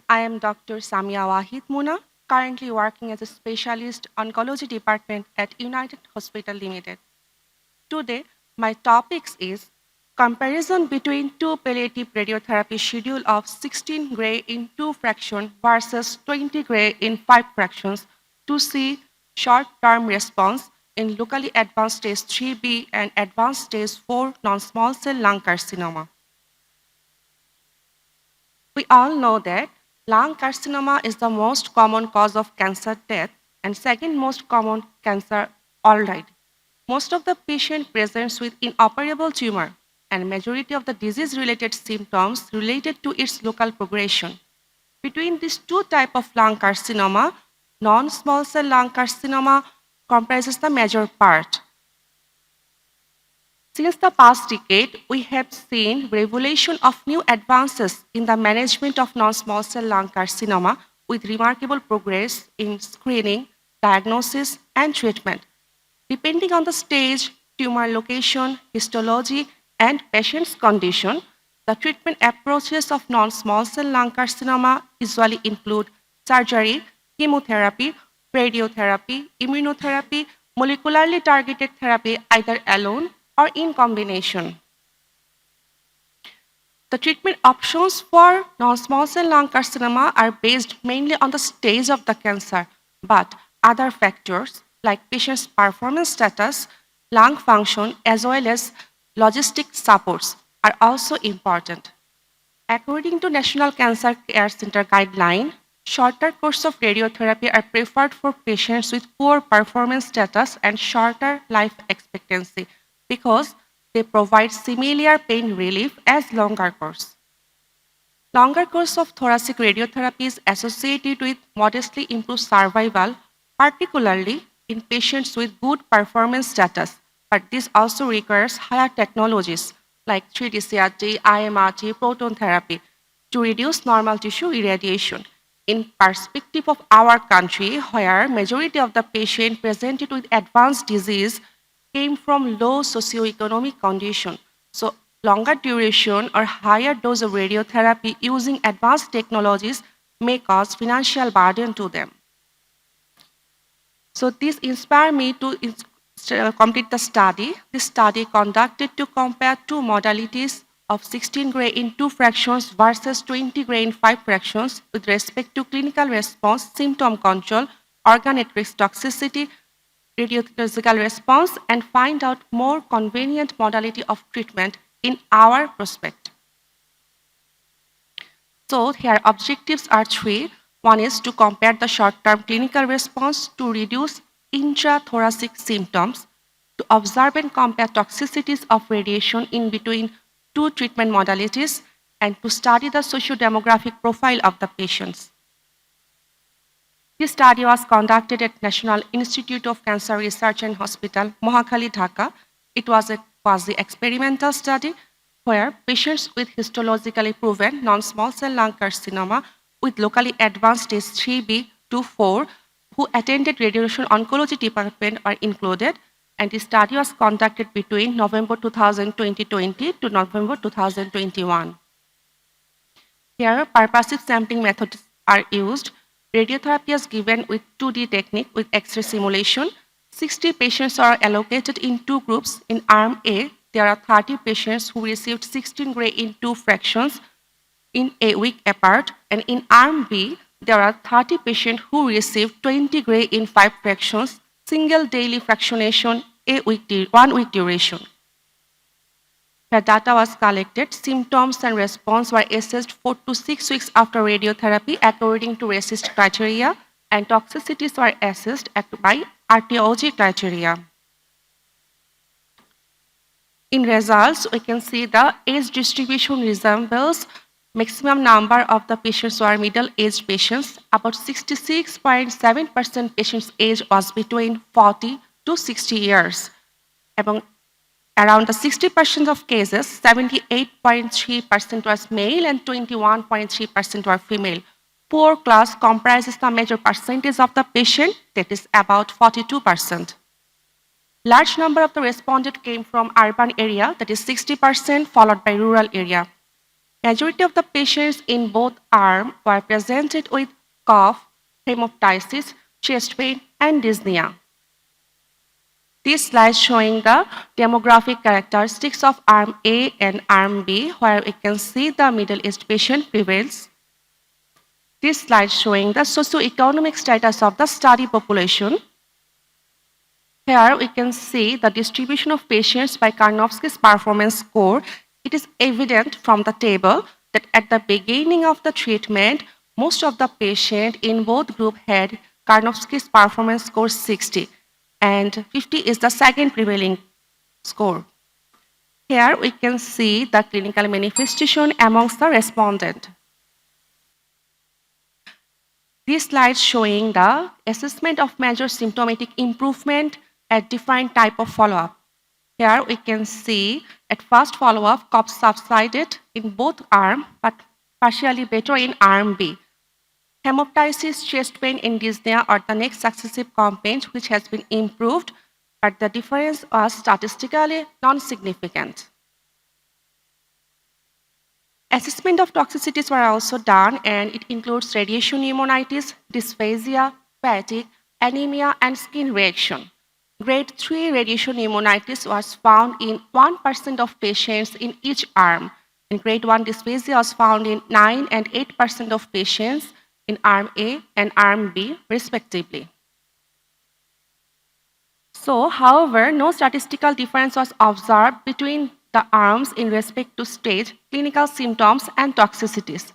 I am Dr. Samia Wahid Muna, currently working as a specialist oncology department at United Hospital Limited. Today, my topics is comparison between two palliative radiotherapy schedule of 16 gray in 2 fractions versus 20 gray in 5 fractions to see short-term response in locally advanced stage 3B and advanced stage 4 non-small cell lung carcinoma. We all know that lung carcinoma is the most common cause of cancer death and second most common cancer already. Most of the patient presents with inoperable tumor and majority of the disease-related symptoms related to its local progression. Between these two types of lung carcinoma, non-small cell lung carcinoma comprises the major part. Since the past decade, we have seen revelation of new advances in the management of non-small cell lung carcinoma with remarkable progress in screening, diagnosis, and treatment. Depending on the stage, tumor location, histology, and patient's condition, the treatment approaches of non-small cell lung carcinoma usually include surgery, chemotherapy, radiotherapy, immunotherapy, molecularly targeted therapy either alone or in combination. The treatment options for non-small cell lung carcinoma are based mainly on the stage of the cancer, but other factors like patient's performance status, lung function, as well as logistic supports are also important. According to National Cancer Care Center guideline, shorter course of radiotherapy are preferred for patients with poor performance status and shorter life expectancy because they provide similar pain relief as longer course. Longer course of thoracic radiotherapy is associated with modestly improved survival, particularly in patients with good performance status, but this also requires higher technologies like 3D CRT, IMRT, proton therapy to reduce normal tissue irradiation. In perspective of our country, where majority of the patient presented with advanced disease came from low socioeconomic condition, so longer duration or higher dose of radiotherapy using advanced technologies may cause financial burden to them. So this inspired me to complete the study. This study conducted to compare two modalities of 16 gray in 2 fractions versus 20 gray in 5 fractions with respect to clinical response, symptom control, organ at risk toxicity, radiological response, and find out more convenient modality of treatment in our prospect. So here objectives are three. One is to compare the short-term clinical response to reduce intrathoracic symptoms, to observe and compare toxicities of radiation in between two treatment modalities, and to study the socio-demographic profile of the patients. This study was conducted at National Institute of Cancer Research and Hospital, Mohakhali, Dhaka. It was a quasi-experimental study where patients with histologically proven non-small cell lung carcinoma with locally advanced stage 3B to 4 who attended radiation oncology department are included, and the study was conducted between November 2020 to November 2021. Here, purposive sampling methods are used. Radiotherapy is given with 2D technique with X-ray simulation. 60 patients are allocated in two groups. In arm A, there are 30 patients who received 16 gray in 2 fractions in a week apart. And in arm B, there are 30 patients who received 20 gray in 5 fractions, single daily fractionation, 1 week duration. The data was collected, symptoms and response were assessed 4 to 6 weeks after radiotherapy according to RECIST criteria, and toxicities were assessed by RTOG criteria. In results, we can see the age distribution resembles maximum number of the patients were middle-aged patients. About 66.7% patients' age was between 40 to 60 years. Around the 60% of cases, 78.3% was male and 21.3% were female. Poor class comprises the major percentage of the patient, that is about 42%. Large number of the respondents came from urban area, that is 60%, followed by rural area. Majority of the patients in both arms were presented with cough, hemoptysis, chest pain, and dyspnea. This slide showing the demographic characteristics of arm A and arm B, where we can see the Middle East patient prevails. This slide showing the socioeconomic status of the study population. Here we can see the distribution of patients by Karnofsky's performance score. It is evident from the table that at the beginning of the treatment, most of the patients in both groups had Karnofsky's performance score 60, and 50 is the second prevailing score. Here we can see the clinical manifestation amongst the respondents. This slide showing the assessment of major symptomatic improvement at different type of follow-up. Here we can see at first follow-up, cough subsided in both arms, but partially better in arm B. Hemoptysis, chest pain, and dyspnea are the next successive complaint which has been improved, but the difference was statistically non-significant. Assessment of toxicities were also done, and it includes radiation pneumonitis, dysphagia, fatigue, anemia, and skin reaction. Grade 3 radiation pneumonitis was found in 1% of patients in each arm, and grade 1 dysphagia was found in 9 and 8% of patients in arm A and arm B, respectively. So, however, no statistical difference was observed between the arms in respect to stage, clinical symptoms, and toxicities.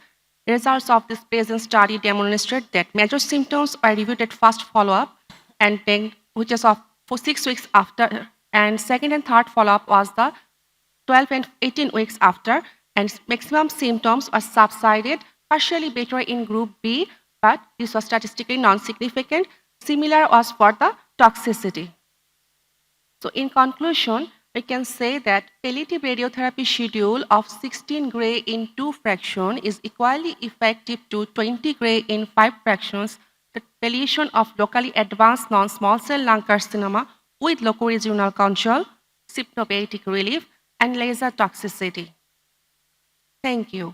Results of this present study demonstrate that major symptoms were reviewed at first follow-up, and then which is for 6 weeks after, and second and third follow-up was the 12 and 18 weeks after, and maximum symptoms were subsided, partially better in group B, but this was statistically non-significant. Similar was for the toxicity. So in conclusion, we can say that palliative radiotherapy schedule of 16 Gray in 2 fractions is equally effective to 20 Gray in 5 fractions, the palliation of locally advanced non-small cell lung carcinoma with locoregional control, symptomatic relief, and laser toxicity. Thank you.